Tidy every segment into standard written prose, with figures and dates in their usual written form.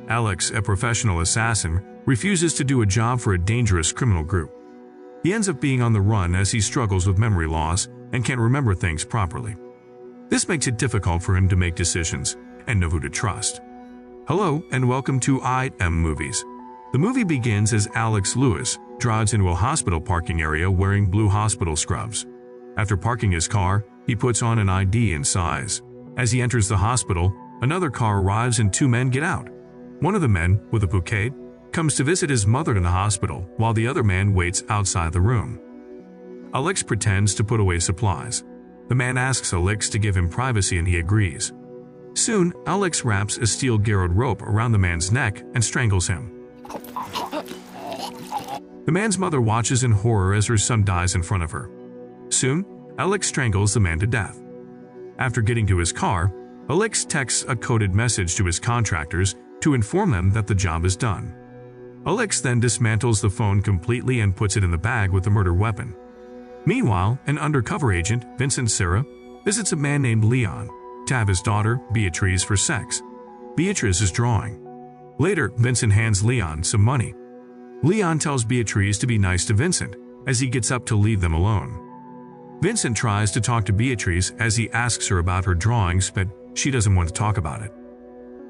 Alex, a professional assassin, refuses to do a job for a dangerous criminal group. He ends up being on the run as he struggles with memory loss and can't remember things properly. This makes it difficult for him to make decisions and know who to trust. Hello and welcome to IM Movies. The movie begins as Alex Lewis drives into a hospital parking area wearing blue hospital scrubs. After parking his car, he puts on an ID and sighs. As he enters the hospital, another car arrives and two men get out. One of the men, with a bouquet, comes to visit his mother in the hospital while the other man waits outside the room. Alex pretends to put away supplies. The man asks Alex to give him privacy and he agrees. Soon, Alex wraps a steel garrote rope around the man's neck and strangles him. The man's mother watches in horror as her son dies in front of her. Soon, Alex strangles the man to death. After getting to his car, Alex texts a coded message to his contractors to inform them that the job is done. Alex then dismantles the phone completely and puts it in the bag with the murder weapon. Meanwhile, an undercover agent, Vincent Serra, visits a man named Leon to have his daughter, Beatrice, for sex. Beatrice is drawing. Later, Vincent hands Leon some money. Leon tells Beatrice to be nice to Vincent as he gets up to leave them alone. Vincent tries to talk to Beatrice as he asks her about her drawings, but she doesn't want to talk about it.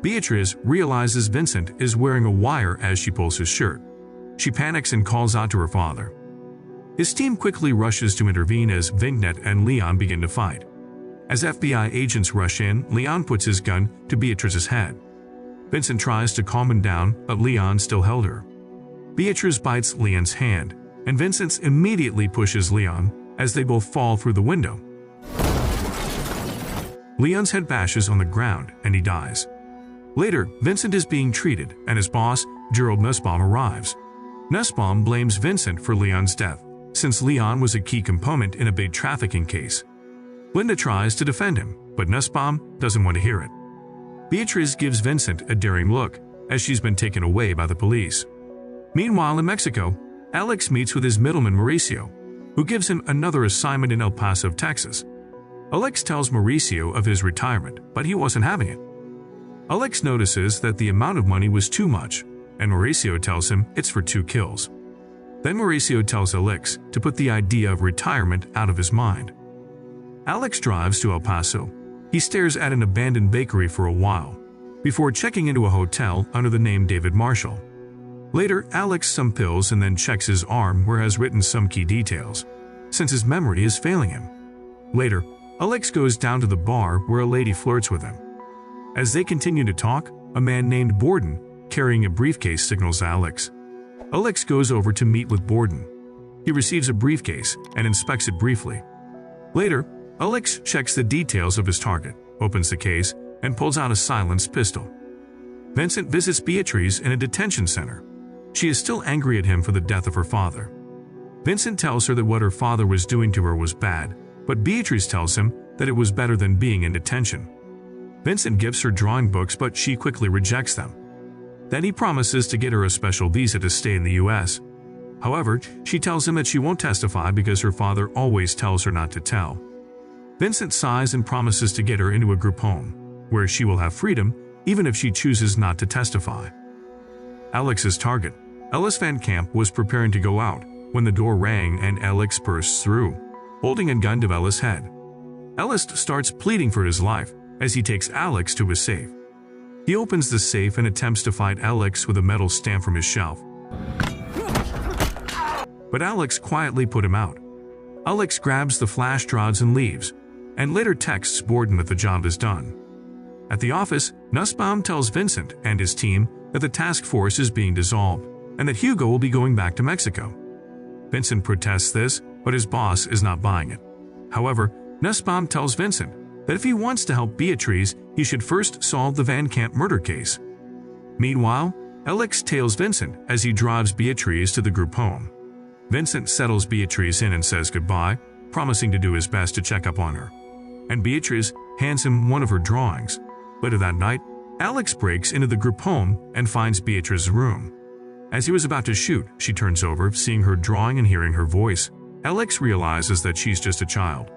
Beatrice realizes Vincent is wearing a wire as she pulls his shirt. She panics and calls out to her father. His team quickly rushes to intervene as Vignette and Leon begin to fight. As FBI agents rush in, Leon puts his gun to Beatrice's head. Vincent tries to calm him down, but Leon still held her. Beatrice bites Leon's hand, and Vincent immediately pushes Leon as they both fall through the window. Leon's head bashes on the ground and he dies. Later, Vincent is being treated and his boss, Gerald Nussbaum, arrives. Nussbaum blames Vincent for Leon's death, since Leon was a key component in a big trafficking case. Linda tries to defend him, but Nussbaum doesn't want to hear it. Beatrice gives Vincent a daring look as she's been taken away by the police. Meanwhile, in Mexico, Alex meets with his middleman Mauricio, who gives him another assignment in El Paso, Texas. Alex tells Mauricio of his retirement, but he wasn't having it. Alex notices that the amount of money was too much, and Mauricio tells him it's for 2 kills. Then Mauricio tells Alex to put the idea of retirement out of his mind. Alex drives to El Paso. He stares at an abandoned bakery for a while, before checking into a hotel under the name David Marshall. Later, Alex some pills and then checks his arm where has written some key details, since his memory is failing him. Later, Alex goes down to the bar where a lady flirts with him. As they continue to talk, a man named Borden, carrying a briefcase, signals Alex. Alex goes over to meet with Borden. He receives a briefcase and inspects it briefly. Later, Alex checks the details of his target, opens the case, and pulls out a silenced pistol. Vincent visits Beatrice in a detention center. She is still angry at him for the death of her father. Vincent tells her that what her father was doing to her was bad, but Beatrice tells him that it was better than being in detention. Vincent gives her drawing books, but she quickly rejects them. Then he promises to get her a special visa to stay in the U.S. However, she tells him that she won't testify because her father always tells her not to tell. Vincent sighs and promises to get her into a group home, where she will have freedom even if she chooses not to testify. Alex's target, Ellis Van Camp, was preparing to go out when the door rang and Alex bursts through, holding a gun to Ellis' head. Ellis starts pleading for his life as he takes Alex to his safe. He opens the safe and attempts to fight Alex with a metal stamp from his shelf. But Alex quietly put him out. Alex grabs the flash rods and leaves, and later texts Borden that the job is done. At the office, Nussbaum tells Vincent and his team that the task force is being dissolved and that Hugo will be going back to Mexico. Vincent protests this, but his boss is not buying it. However, Nussbaum tells Vincent that if he wants to help Beatrice, he should first solve the Van Camp murder case. Meanwhile, Alex tails Vincent as he drives Beatrice to the group home. Vincent settles Beatrice in and says goodbye, promising to do his best to check up on her. And Beatrice hands him one of her drawings. Later that night, Alex breaks into the group home and finds Beatrice's room. As he was about to shoot, she turns over, seeing her drawing and hearing her voice. Alex realizes that she's just a child.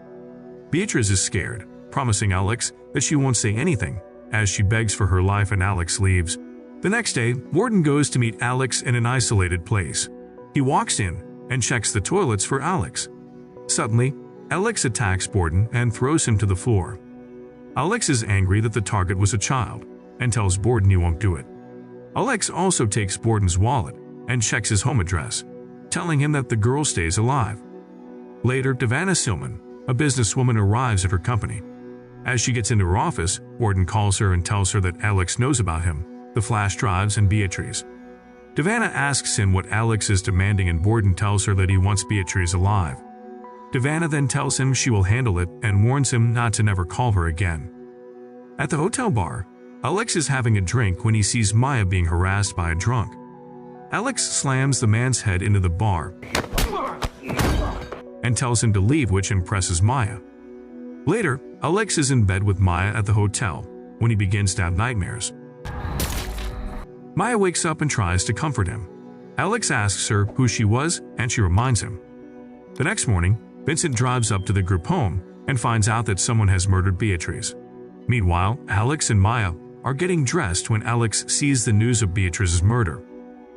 Beatrice is scared, promising Alex that she won't say anything, as she begs for her life and Alex leaves. The next day, Borden goes to meet Alex in an isolated place. He walks in and checks the toilets for Alex. Suddenly, Alex attacks Borden and throws him to the floor. Alex is angry that the target was a child and tells Borden he won't do it. Alex also takes Borden's wallet and checks his home address, telling him that the girl stays alive. Later, Davana Silman, a businesswoman, arrives at her company. As she gets into her office, Borden calls her and tells her that Alex knows about him, the flash drives, and Beatrice. Davana asks him what Alex is demanding, and Borden tells her that he wants Beatrice alive. Davana then tells him she will handle it and warns him not to never call her again. At the hotel bar, Alex is having a drink when he sees Maya being harassed by a drunk. Alex slams the man's head into the bar and tells him to leave, which impresses Maya. Later, Alex is in bed with Maya at the hotel when he begins to have nightmares. Maya wakes up and tries to comfort him. Alex asks her who she was, and she reminds him. The next morning, Vincent drives up to the group home and finds out that someone has murdered Beatrice. Meanwhile, Alex and Maya are getting dressed when Alex sees the news of Beatrice's murder.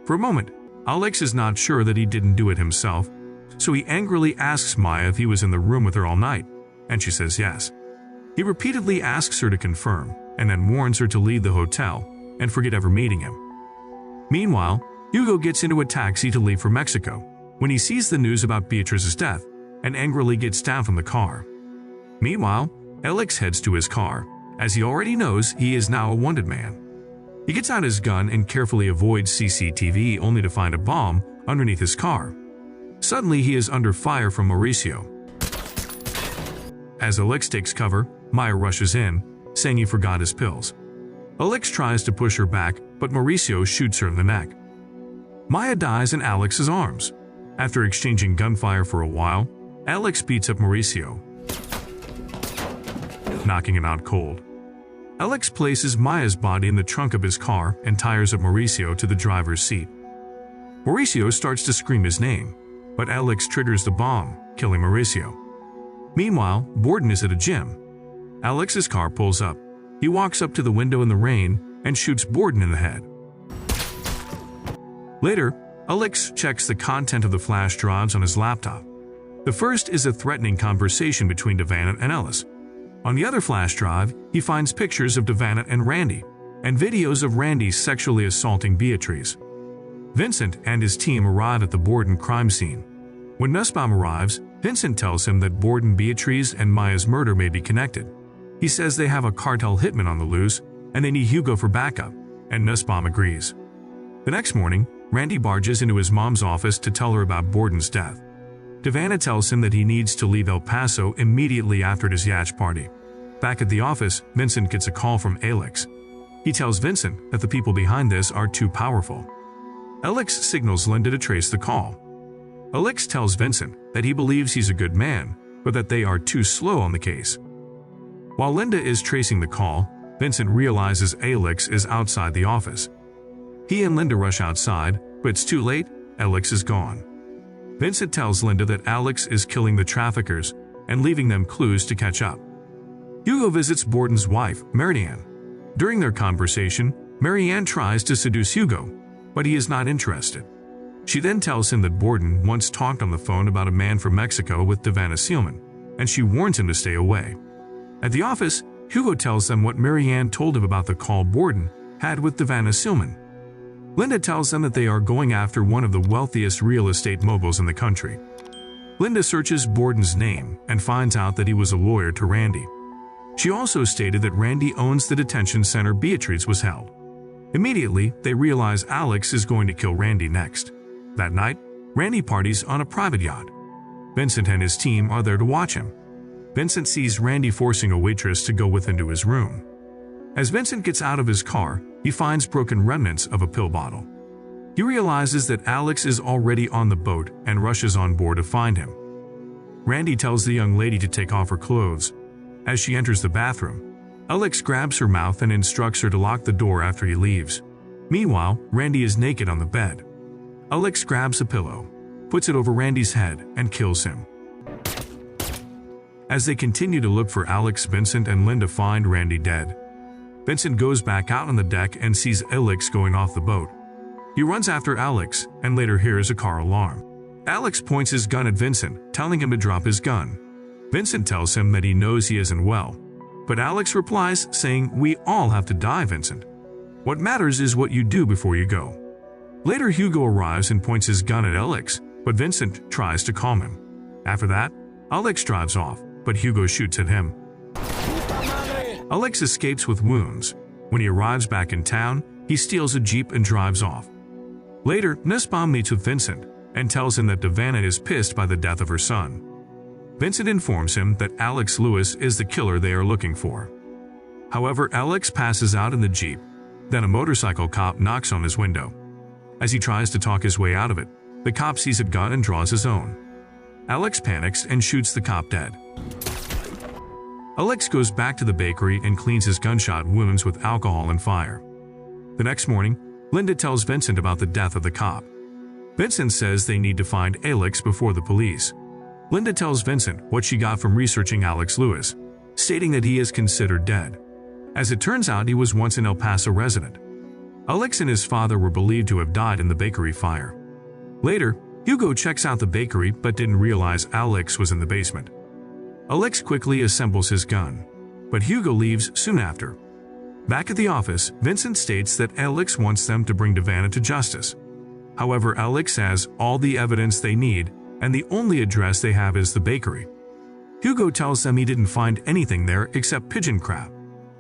For a moment, Alex is not sure that he didn't do it himself, so he angrily asks Maya if he was in the room with her all night, and she says yes. He repeatedly asks her to confirm, and then warns her to leave the hotel and forget ever meeting him. Meanwhile, Hugo gets into a taxi to leave for Mexico when he sees the news about Beatrice's death and angrily gets down from the car. Meanwhile, Alex heads to his car, as he already knows he is now a wanted man. He gets out his gun and carefully avoids CCTV, only to find a bomb underneath his car. Suddenly, he is under fire from Mauricio. As Alex takes cover, Maya rushes in, saying he forgot his pills. Alex tries to push her back, but Mauricio shoots her in the neck. Maya dies in Alex's arms. After exchanging gunfire for a while, Alex beats up Mauricio, knocking him out cold. Alex places Maya's body in the trunk of his car and ties up Mauricio to the driver's seat. Mauricio starts to scream his name, but Alex triggers the bomb, killing Mauricio. Meanwhile, Borden is at a gym. Alex's car pulls up. He walks up to the window in the rain and shoots Borden in the head. Later, Alex checks the content of the flash drives on his laptop. The first is a threatening conversation between Davana and Ellis. On the other flash drive, he finds pictures of Davana and Randy, and videos of Randy sexually assaulting Beatrice. Vincent and his team arrive at the Borden crime scene. When Nussbaum arrives, Vincent tells him that Borden, Beatrice, and Maya's murder may be connected. He says they have a cartel hitman on the loose, and they need Hugo for backup, and Nussbaum agrees. The next morning, Randy barges into his mom's office to tell her about Borden's death. Davana tells him that he needs to leave El Paso immediately after his yacht party. Back at the office, Vincent gets a call from Alex. He tells Vincent that the people behind this are too powerful. Alex signals Linda to trace the call. Alex tells Vincent that he believes he's a good man, but that they are too slow on the case. While Linda is tracing the call, Vincent realizes Alex is outside the office. He and Linda rush outside, but it's too late. Alex is gone. Vincent tells Linda that Alex is killing the traffickers and leaving them clues to catch up. Hugo visits Borden's wife, Marianne. During their conversation, Marianne tries to seduce Hugo, but he is not interested. She then tells him that Borden once talked on the phone about a man from Mexico with Davana Silman, and she warns him to stay away. At the office, Hugo tells them what Marianne told him about the call Borden had with Davana Silman. Linda tells them that they are going after one of the wealthiest real estate moguls in the country. Linda searches Borden's name and finds out that he was a lawyer to Randy. She also stated that Randy owns the detention center Beatrice was held. Immediately, they realize Alex is going to kill Randy next. That night, Randy parties on a private yacht. Vincent and his team are there to watch him. Vincent sees Randy forcing a waitress to go with him to his room. As Vincent gets out of his car, he finds broken remnants of a pill bottle. He realizes that Alex is already on the boat and rushes on board to find him. Randy tells the young lady to take off her clothes. As she enters the bathroom, Alex grabs her mouth and instructs her to lock the door after he leaves. Meanwhile, Randy is naked on the bed. Alex grabs a pillow, puts it over Randy's head, and kills him. As they continue to look for Alex, Vincent and Linda find Randy dead. Vincent goes back out on the deck and sees Alex going off the boat. He runs after Alex and later hears a car alarm. Alex points his gun at Vincent, telling him to drop his gun. Vincent tells him that he knows he isn't well. But Alex replies, saying, "We all have to die, Vincent. What matters is what you do before you go." Later, Hugo arrives and points his gun at Alex, but Vincent tries to calm him. After that, Alex drives off, but Hugo shoots at him. Alex escapes with wounds. When he arrives back in town, he steals a jeep and drives off. Later, Nussbaum meets with Vincent and tells him that Davana is pissed by the death of her son. Vincent informs him that Alex Lewis is the killer they are looking for. However, Alex passes out in the jeep. Then a motorcycle cop knocks on his window. As he tries to talk his way out of it, the cop sees a gun and draws his own. Alex panics and shoots the cop dead. Alex goes back to the bakery and cleans his gunshot wounds with alcohol and fire. The next morning, Linda tells Vincent about the death of the cop. Vincent says they need to find Alex before the police. Linda tells Vincent what she got from researching Alex Lewis, stating that he is considered dead. As it turns out, he was once an El Paso resident. Alex and his father were believed to have died in the bakery fire. Later, Hugo checks out the bakery but didn't realize Alex was in the basement. Alex quickly assembles his gun, but Hugo leaves soon after. Back at the office, Vincent states that Alex wants them to bring Davana to justice. However, Alex has all the evidence they need, and the only address they have is the bakery. Hugo tells them he didn't find anything there except pigeon crap.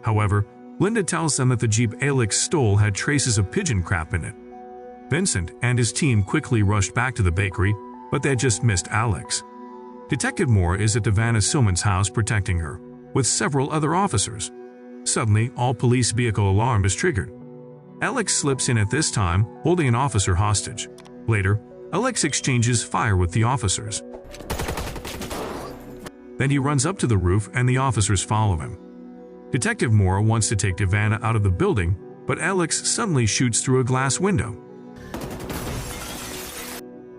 However, Linda tells them that the Jeep Alex stole had traces of pigeon crap in it. Vincent and his team quickly rushed back to the bakery, but they had just missed Alex. Detective Moore is at Davana Silman's house protecting her, with several other officers. Suddenly, all police vehicle alarm is triggered. Alex slips in at this time, holding an officer hostage. Later, Alex exchanges fire with the officers. Then he runs up to the roof and the officers follow him. Detective Moore wants to take Davana out of the building, but Alex suddenly shoots through a glass window.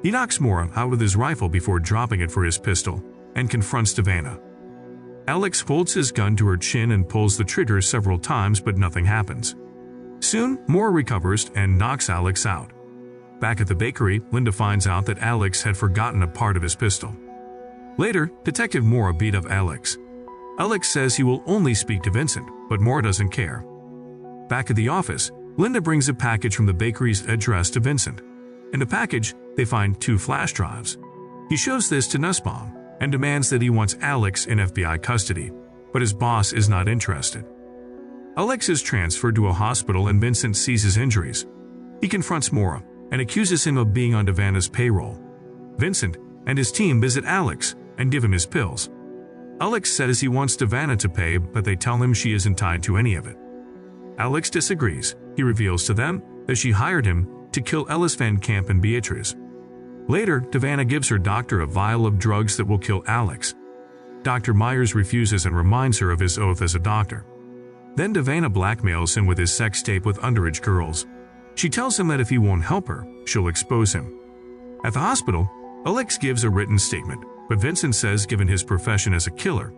He knocks Moore out with his rifle before dropping it for his pistol and confronts Davana. Alex holds his gun to her chin and pulls the trigger several times, but nothing happens. Soon, Moore recovers and knocks Alex out. Back at the bakery, Linda finds out that Alex had forgotten a part of his pistol. Later, Detective Moore beat up Alex. Alex says he will only speak to Vincent, but Moore doesn't care. Back at the office, Linda brings a package from the bakery's address to Vincent. In the package, they find 2 flash drives. He shows this to Nussbaum and demands that he wants Alex in FBI custody, but his boss is not interested. Alex is transferred to a hospital and Vincent sees his injuries. He confronts Moore and accuses him of being on Davana's payroll. Vincent and his team visit Alex and give him his pills. Alex says he wants Davana to pay, but they tell him she isn't tied to any of it. Alex disagrees. He reveals to them that she hired him to kill Ellis Van Camp and Beatrice. Later, Davana gives her doctor a vial of drugs that will kill Alex. Dr. Myers refuses and reminds her of his oath as a doctor. Then Davana blackmails him with his sex tape with underage girls. She tells him that if he won't help her, she'll expose him. At the hospital, Alex gives a written statement, but Vincent says given his profession as a killer,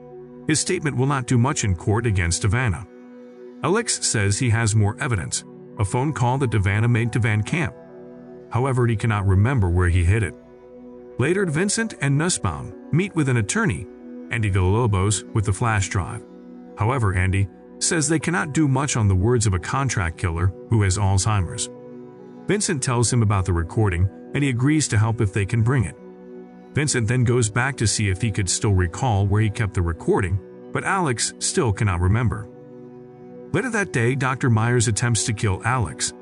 his statement will not do much in court against Davana. Alex says he has more evidence, a phone call that Davana made to Van Camp. However, he cannot remember where he hid it. Later, Vincent and Nussbaum meet with an attorney, Andy Villalobos, with the flash drive. However, Andy says they cannot do much on the words of a contract killer who has Alzheimer's. Vincent tells him about the recording, and he agrees to help if they can bring it. Vincent then goes back to see if he could still recall where he kept the recording, but Alex still cannot remember. Later that day, Dr. Myers attempts to kill Alex.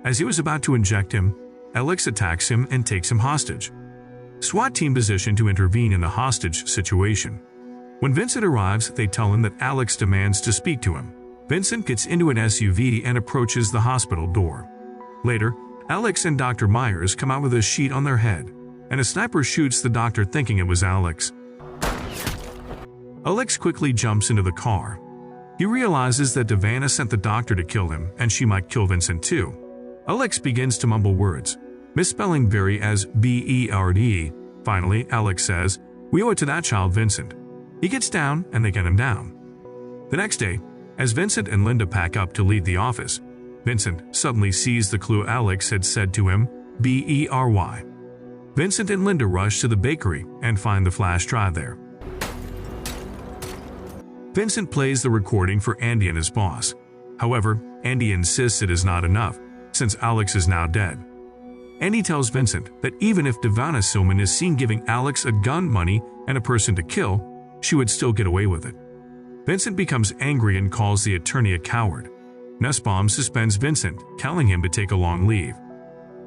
As he was about to inject him, Alex attacks him and takes him hostage. SWAT team positioned to intervene in the hostage situation. When Vincent arrives, they tell him that Alex demands to speak to him. Vincent gets into an SUV and approaches the hospital door. Later, Alex and Dr. Myers come out with a sheet on their head, and a sniper shoots the doctor thinking it was Alex. Alex quickly jumps into the car. He realizes that Davana sent the doctor to kill him, and she might kill Vincent too. Alex begins to mumble words, misspelling Barry as B-E-R-D. Finally, Alex says, "We owe it to that child, Vincent." He gets down, and they get him down. The next day, As Vincent and Linda pack up to leave the office, Vincent suddenly sees the clue Alex had said to him, BERY. Vincent and Linda rush to the bakery and find the flash drive there. Vincent plays the recording for Andy and his boss. However, Andy insists it is not enough, since Alex is now dead. Andy tells Vincent that even if Devana Silman is seen giving Alex a gun, money, and a person to kill, she would still get away with it. Vincent becomes angry and calls the attorney a coward. Nussbaum suspends Vincent, telling him to take a long leave.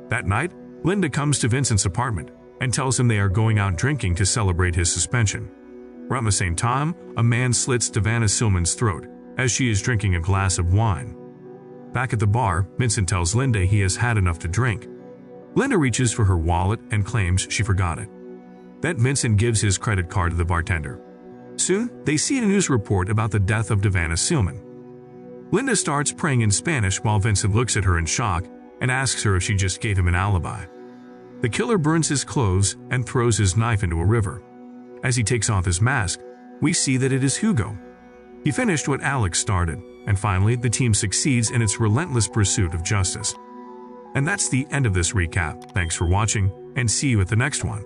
That night, Linda comes to Vincent's apartment and tells him they are going out drinking to celebrate his suspension. Around the same time, a man slits Devana Silman's throat as she is drinking a glass of wine. Back at the bar, Vincent tells Linda he has had enough to drink. Linda reaches for her wallet and claims she forgot it. Then Vincent gives his credit card to the bartender. Soon, they see a news report about the death of Devana Silman. Linda starts praying in Spanish while Vincent looks at her in shock and asks her if she just gave him an alibi. The killer burns his clothes and throws his knife into a river. As he takes off his mask, we see that it is Hugo. He finished what Alex started, and finally the team succeeds in its relentless pursuit of justice. And that's the end of this recap. Thanks for watching, and see you at the next one.